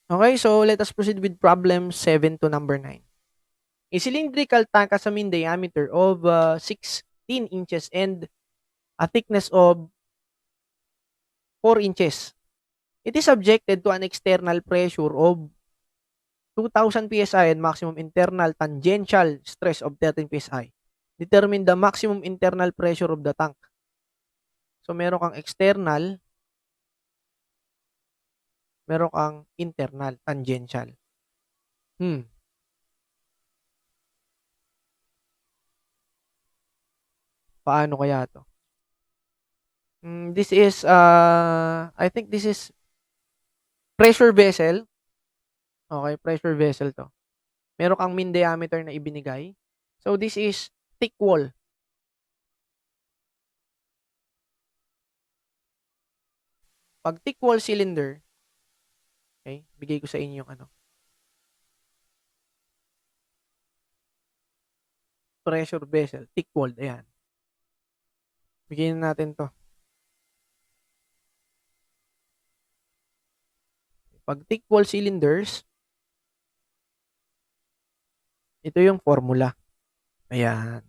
Okay, so let us proceed with problem 7 to number 9. A cylindrical tank has a mean diameter of 16 inches and a thickness of 4 inches. It is subjected to an external pressure of 2,000 psi and maximum internal tangential stress of 13 psi. Determine the maximum internal pressure of the tank. So, meron kang external, meron kang internal, tangential. Hmm, paano kaya to? This is, I think this is pressure vessel. Okay, pressure vessel to. Meron kang mean diameter na ibinigay. So, this is thick wall. Pag thick wall cylinder, okay, bigay ko sa inyo yung ano, pressure vessel, thick wall, ayan. Bigyan natin to. Pag thick wall cylinders, ito yung formula. Ayan.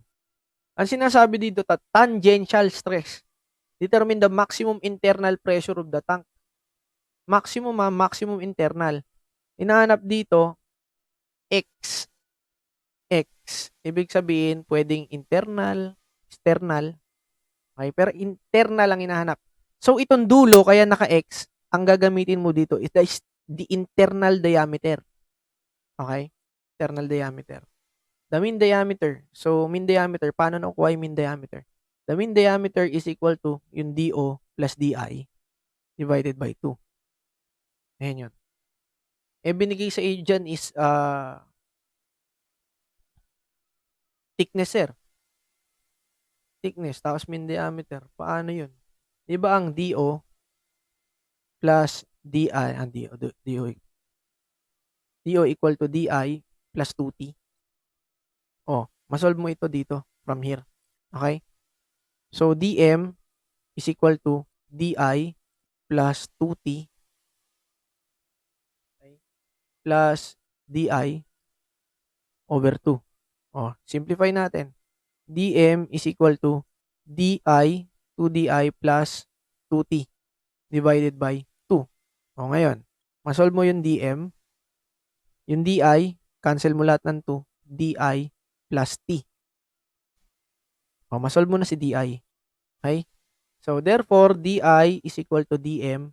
Ang sinasabi dito, tangential stress. Determine the maximum internal pressure of the tank. Maximum maximum internal. Hinahanap dito, X. X. Ibig sabihin, pwedeng internal, external. Okay, pero internal lang hinahanap. So, itong dulo, kaya naka-X, ang gagamitin mo dito is the internal diameter. Okay? Internal diameter. The mean diameter. So, mean diameter, paano nakukuha yung mean diameter? The mean diameter is equal to yung DO plus DI divided by 2. Ayan yun. Eh, binigay sa iyo dyan is thickness, sir. Thickness, tapos mean diameter. Paano yun? Di ba ang DO plus DI, ang DO equal to DI plus 2T. Oh, masolve mo ito dito from here. Okay? So, DM is equal to DI plus 2T, okay, plus DI over 2. Oh, simplify natin. DM is equal to DI 2DI plus 2T divided by 2. O ngayon, masolve mo yung DM. Yung DI, cancel mo lahat ng 2. DI plus T. O, masolve mo na si DI. Okay? So, therefore, DI is equal to DM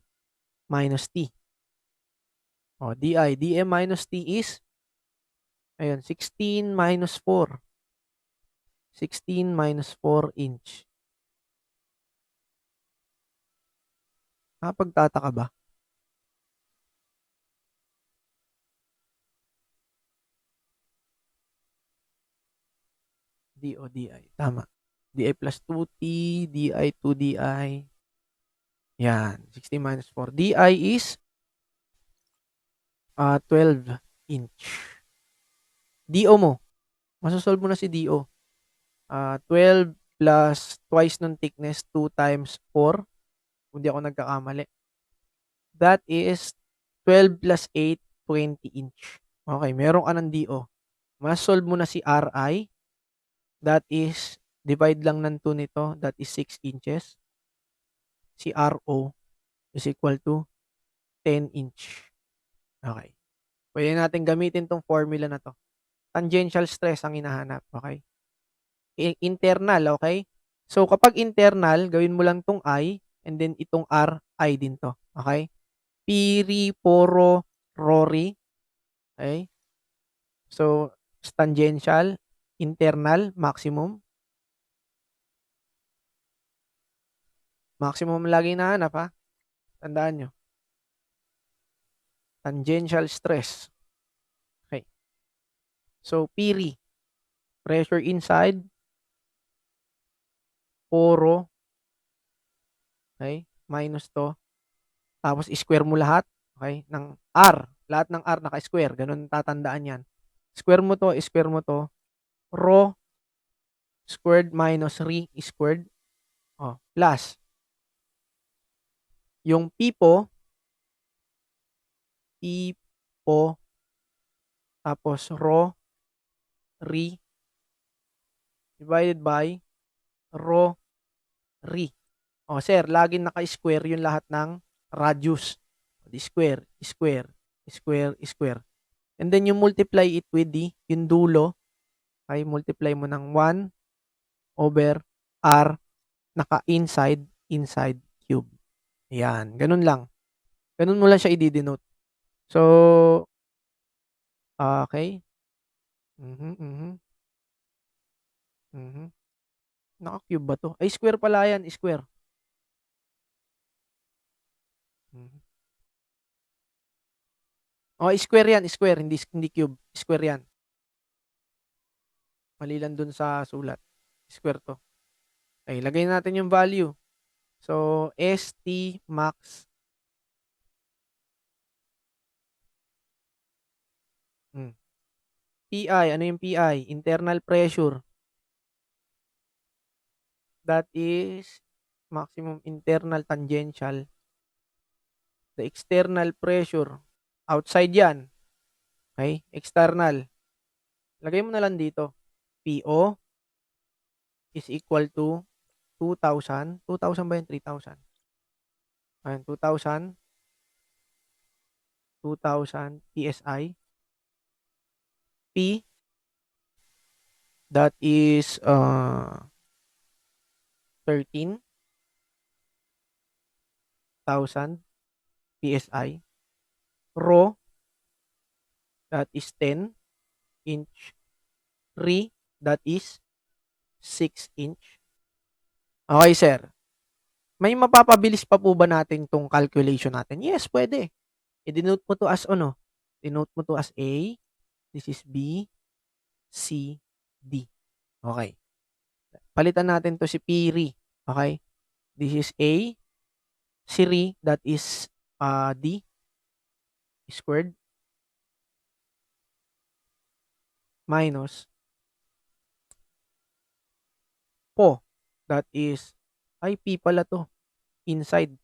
minus T. O, DM minus T is, ayun, 16 minus 4. 16 minus 4 inch. Nakapagtataka ba? DI. Tama. DI plus 2T, DI 2DI. Yan. 16 minus 4. DI is 12 inch. DO mo. Masasolve mo na si DO. 12 plus twice ng thickness, 2 times 4. Kung di ako nagkakamali. That is 12 plus 8, 20 inch. Okay, meron ka ng DO. Masolve mo na si RI. That is, divide lang ng 2 nito. That is 6 inches. Si RO is equal to 10 inch. Okay. Pwede natin gamitin tong formula na to. Tangential stress ang hinahanap. Okay. Internal. Okay. So, kapag internal, gawin mo lang tong I and then itong R, I din to. Okay. Piri, poro, rory. Okay. So, tangential, internal, maximum. Maximum lagi hinahanap, ha. Tandaan nyo. Tangential stress. Okay. So, piri, pressure inside, poro, okay, minus to. Tapos, square mo lahat, okay, ng R. Lahat ng R naka-square. Ganun tatandaan yan. Square mo to. Rho squared minus re squared. Oh, plus. Yung pipo, O, tapos Rho, Ri, divided by Rho, Ri. O sir, laging naka-square yung lahat ng radius. Di square, square, square, square. And then you multiply it with yung dulo. Okay, multiply mo ng 1 over R naka-inside, inside cube. Ayan, ganun lang. Ganun mo lang siya i-denote. So, okay. Mhm, mhm, mhm. Naka-cube ba 'to? Ay, square pala yan, square. Mhm. Oh, square yan, square, hindi cube. Square yan. Mali lang dun sa sulat. Square 'to. Okay, lagay natin yung value. So, ST max. Hmm. PI, ano yung PI? Internal pressure. That is maximum internal tangential. The external pressure. Outside yan. Okay? External. Lagay mo na lang dito. PO is equal to 2,000. 2,000 ba yun? 3,000. Ayan, 2,000. 2,000 PSI. P, that is 13,000 PSI. Rho, that is 10 inch. Ri, that is 6 inch. Okay, sir. May mapapabilis pa po ba natin tong calculation natin? Yes, pwede. I-denote mo to as ano? Denote mo to as A. This is B, C, D. Okay. Palitan natin to si P, Ri. Okay? This is A. Si Ri, that is D squared minus Po. That is, ay P pala to. Inside.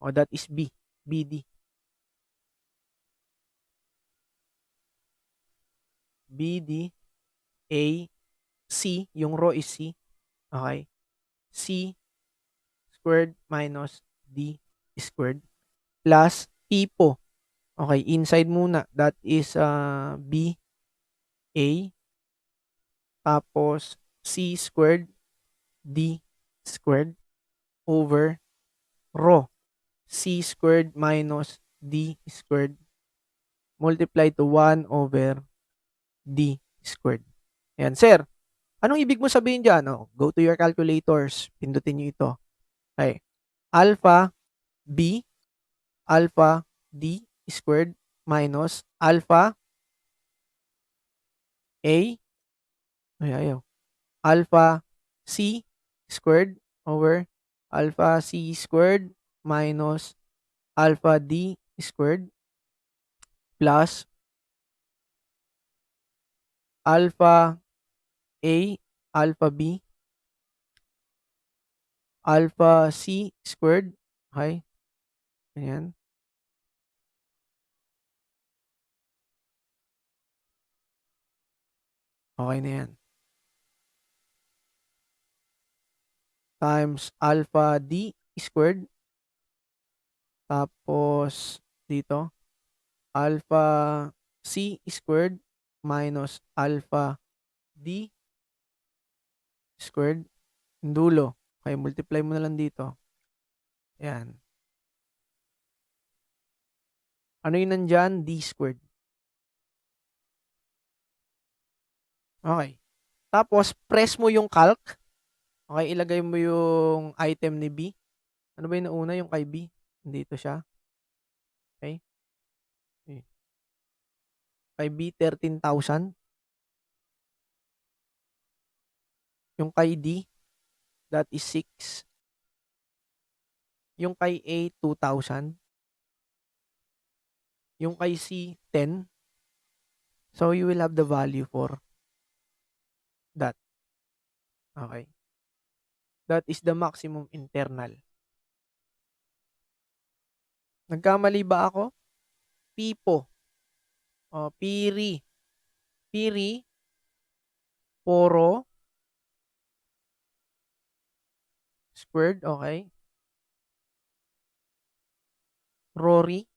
O that is B. BD. BD. A. C. Yung row is C. Okay. C squared minus D squared plus P po. Okay, inside muna. That is B, A, tapos C squared, D squared over rho. C squared minus D squared multiply to 1 over D squared. Ayan, sir. Anong ibig mo sabihin dyan? Oh, go to your calculators. Pindutin nyo ito. Okay. Alpha B, alpha D squared minus alpha A, ay ayaw, alpha C squared over alpha C squared minus alpha D squared plus alpha A, alpha B, alpha C squared. Okay. Ayan. Okay na yan. Times alpha D squared. Tapos dito, alpha C squared minus alpha D squared. Dulo. Okay, multiply mo na lang dito. Ayan. Ano yun nandyan? D squared. Okay. Tapos, press mo yung calc. Okay, ilagay mo yung item ni B. Ano ba yung nauna? Yung kay B. Dito siya. Okay. Okay. Kay B, 13,000. Yung kay D, that is 6. Yung kay A, 2,000. Yung kay C, 10. So, you will have the value for that. Okay. That is the maximum internal. Nagkamali ba ako? P po. Oh, piri. Piri, poro, squared, okay. Rory,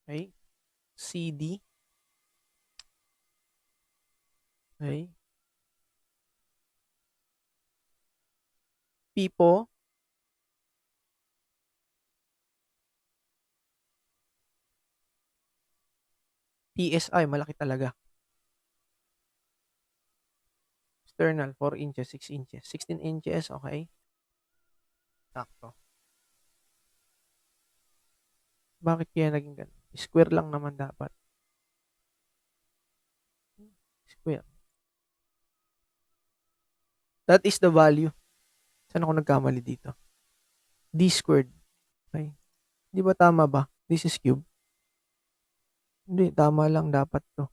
okay. CD, okay. Pipo, PSI, malaki talaga. External, 4 inches, 6 inches. 16 inches, okay. Sakto. Bakit kaya naging ganun? Square lang naman dapat. Square. That is the value. Saan ako nagkamali dito? D squared. Okay. Di ba tama ba? This is cube. Hindi, tama lang dapat to.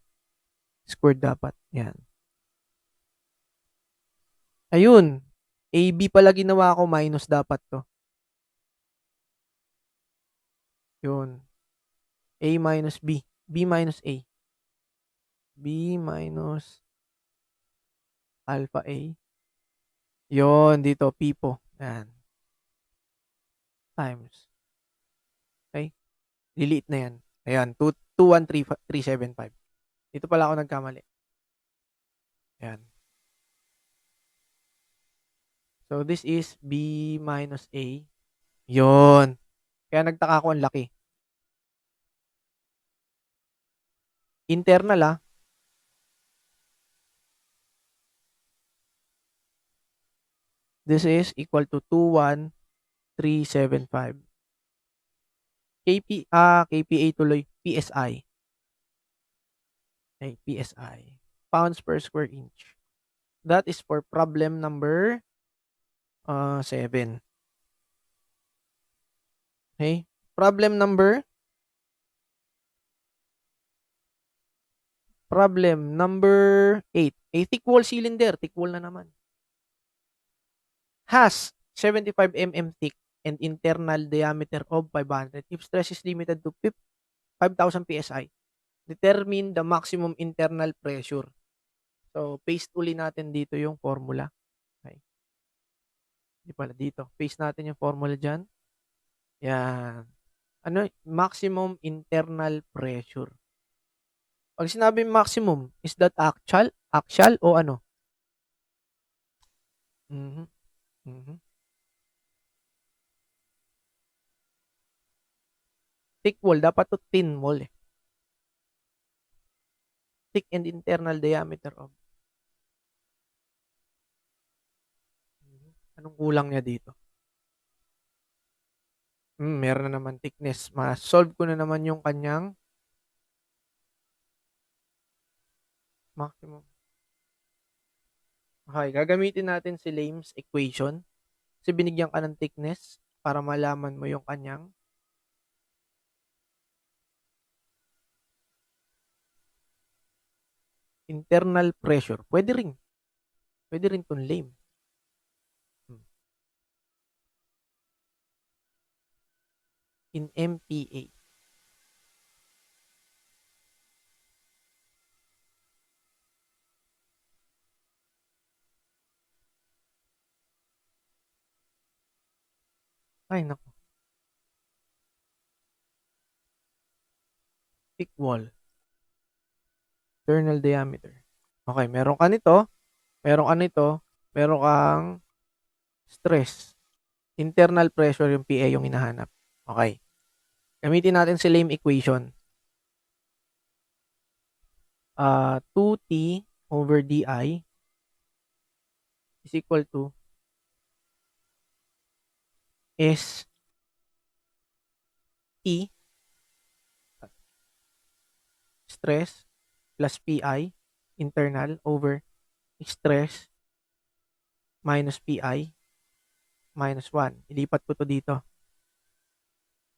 Squared dapat. Yan. Ayun. AB pala ginawa ko, minus dapat to. Yun. A minus B. B minus A. B minus alpha A. Yun, dito, pipo. Yan. Times. Okay? Liliit na yan. Ayan, 213,375. Dito pala ako nagkamali. Ayan. So, this is B minus A. Yun. Kaya nagtaka ako ang laki. Internal ah. This is equal to 21375. KPA tuloy. PSI. Okay, PSI. Pounds per square inch. That is for problem number 7. Okay. Problem number 8. A thick wall cylinder. Thick wall na naman. Has 75 mm thick and internal diameter of 500. If stress is limited to 5,000 psi, determine the maximum internal pressure. So, paste uli natin dito yung formula. Okay. Di pala dito. Paste natin yung formula dyan. Yan. Ano? Maximum internal pressure. Pag sinabi maximum, is that actual? Actual o ano? Mhm. Mhm. Thick wall. Dapat to thin wall eh. Thick and internal diameter of. Anong kulang niya dito? Meron na naman thickness. Ma-solve ko na naman yung kanyang maximum. Okay, gagamitin natin si Lame's equation. Kasi binigyan ka ng thickness para malaman mo yung kanyang internal pressure. Pwede rin. Pwede rin itong Lame. In MPa. Ay, naku. Thick wall. Internal diameter. Okay, meron ka nito. Meron ka nito. Meron kang stress. Internal pressure yung PA yung hinahanap. Okay. Gamitin natin si Lame equation. 2T over di is equal to S T stress plus PI internal over stress minus PI minus 1. Ilipat ko to dito.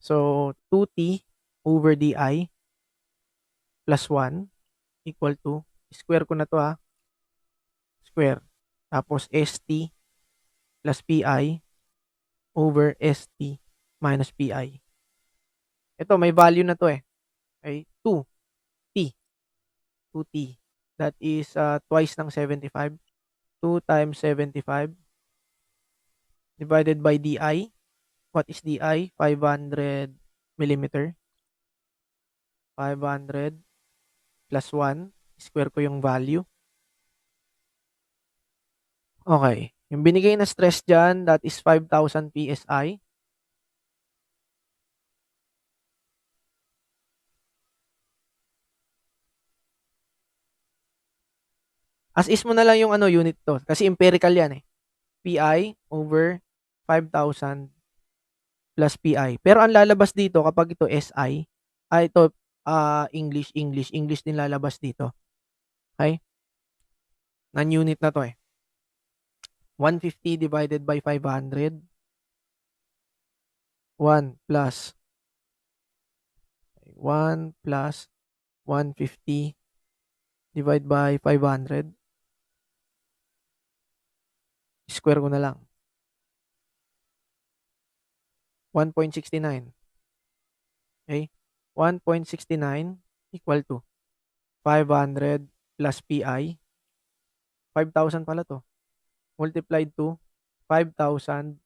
So, 2T over DI plus 1 equal to, square ko na to square. Tapos, ST plus PI over ST minus PI. Ito, may value na to eh. Okay, 2T. 2t. That is twice ng 75. 2 times 75 divided by di. What is di? 500 millimeter. 500 plus 1. Square ko yung value. Okay. Yung binigay na stress dyan, that is 5,000 PSI. As is mo na lang yung unit to. Kasi empirical yan eh. PI over 5,000 plus PI. Pero ang lalabas dito kapag ito SI, ito English din lalabas dito. Okay? Non-unit na to eh. 150 divided by 500. 1 plus 150 divide by 500. Square ko na lang. 1.69. Okay? 1.69 equal to 500 plus PI. 5,000 pala to. Multiplied to 5,000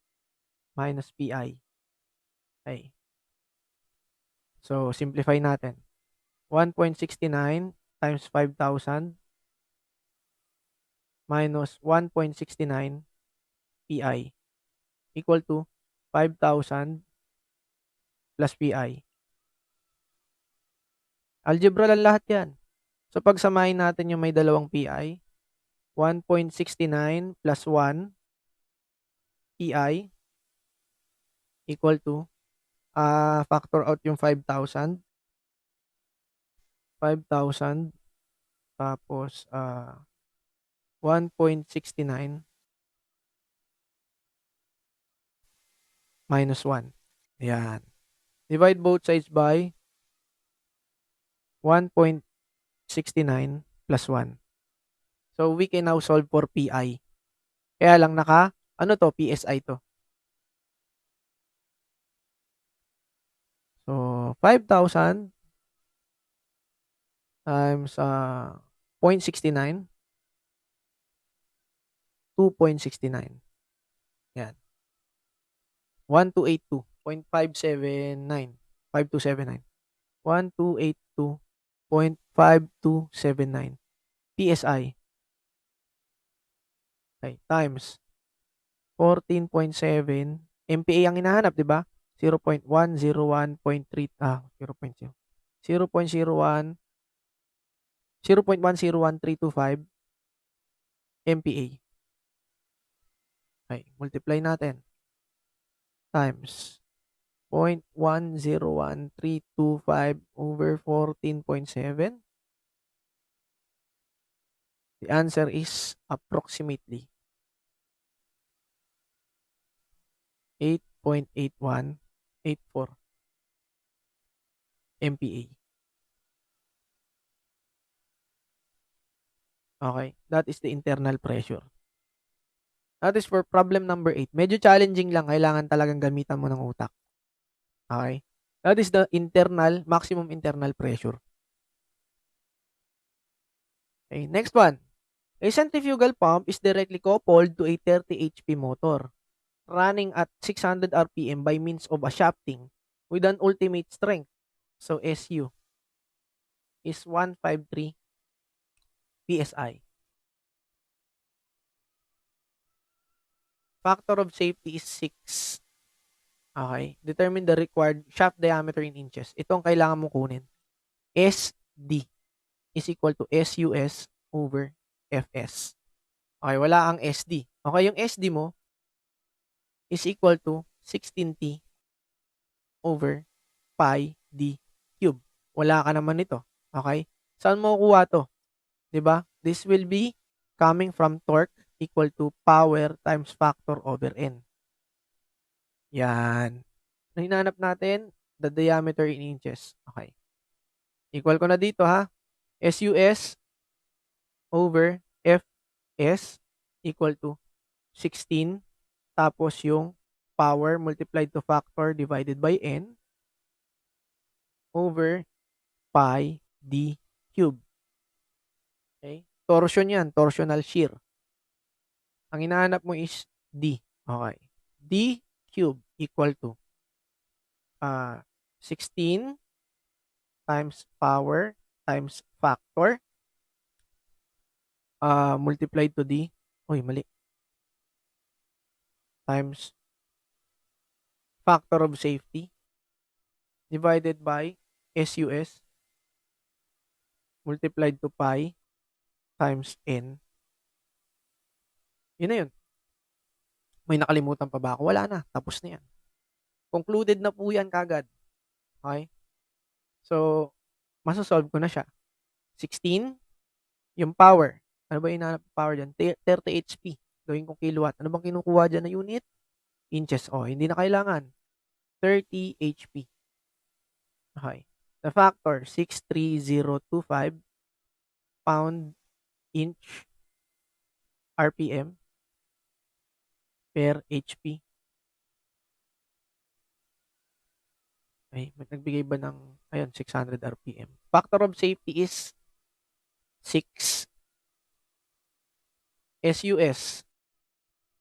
minus PI. Okay. So, simplify natin. 1.69 times 5,000 minus 1.69 PI equal to 5,000 plus PI. Algebra lang lahat yan. So, pagsamahin natin yung may dalawang PI, 1.69 plus 1 PI equal to, factor out yung 5,000. 5,000 tapos 1.69 minus 1. Ayan. Divide both sides by 1.69 plus 1. So, we can now solve for PI. Kaya lang PSI to. So, 5,000 times 0.69, 2.69. Yan. 1282.579. 5279. 1282.5279 PSI. Okay, times 14.7 MPa ang hinahanap, di ba? 0.101.3 0.0 0.01 0.101325 MPa. Okay, multiply natin. Times 0.101325 over 14.7. The answer is approximately 8.8184 MPa. Okay, that is the internal pressure. That is for problem number 8. Medyo challenging lang, kailangan talagang gamitan mo ng utak. Okay? That is the maximum internal pressure. Okay, next one. A centrifugal pump is directly coupled to a 30 HP motor running at 600 RPM by means of a shafting with an ultimate strength. So, SU is 153 PSI. Factor of safety is 6. Okay. Determine the required shaft diameter in inches. Ito ang kailangan mong kunin. SD is equal to SUS over FS. Okay, wala ang SD. Okay, yung SD mo is equal to 16T over pi d cube. Wala ka naman nito. Okay? Saan mo kuha to? 'Di ba? This will be coming from torque equal to power times factor over N. Yan. Hinahanap natin, the diameter in inches. Okay. Equal ko na dito ha. SUS over FS equal to 16. Tapos yung power multiplied to factor divided by N over pi d cube. Torsion yan, torsional shear. Ang hinahanap mo is D. Okay. D cube equal to 16 times power times factor multiplied to D. Uy, mali. Times factor of safety divided by SUS multiplied to pi times N. Yun na yun. May nakalimutan pa ba ako? Wala na. Tapos na yan. Concluded na po yan kagad. Okay? So, masasolve ko na siya. 16, yung power. Ano ba yung hinahanap power dyan? 30 HP. Gawin kong kilowatt. Ano bang kinukuha dyan na unit? Inches. Oh, hindi na kailangan. 30 HP. Okay. The factor, 63025 pound inch RPM per HP. Ay, nagbigay ba ng, ayun, 600 RPM. Factor of safety is 6. SUS,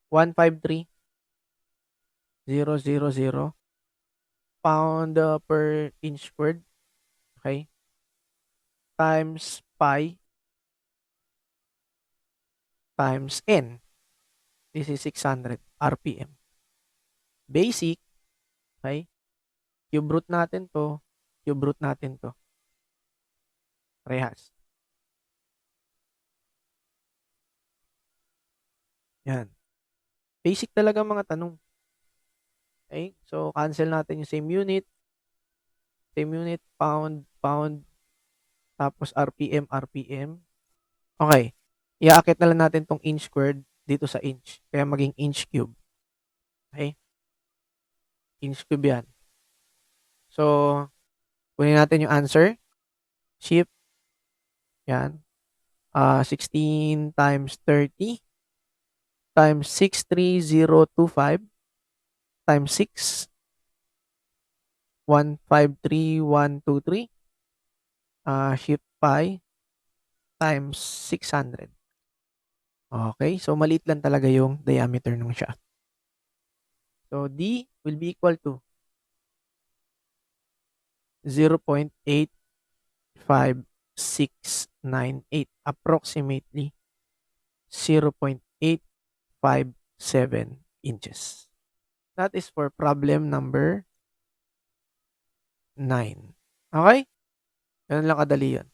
153,000 pound per inch squared. Okay? Times pi times N. This is 600 RPM. Basic. Okay? Cube root natin to. Cube root natin to. Parehas. Yan. Basic talaga mga tanong. Okay? So, cancel natin yung same unit. Same unit, pound, pound, tapos RPM, RPM. Okay. Iaakit na lang natin tong inch squared dito sa inch. Kaya maging inch cube. Okay? Inch cube yan. So, kunin natin yung answer. Shift. Yan. 16 times 30 times 63025 times 6. 153123. Shift pi times 600. Okay. So, maliit lang talaga yung diameter ng shaft. So, D will be equal to 0.85698, approximately 0.857 inches. That is for problem number 9. Okay? Ganun lang kadali yun.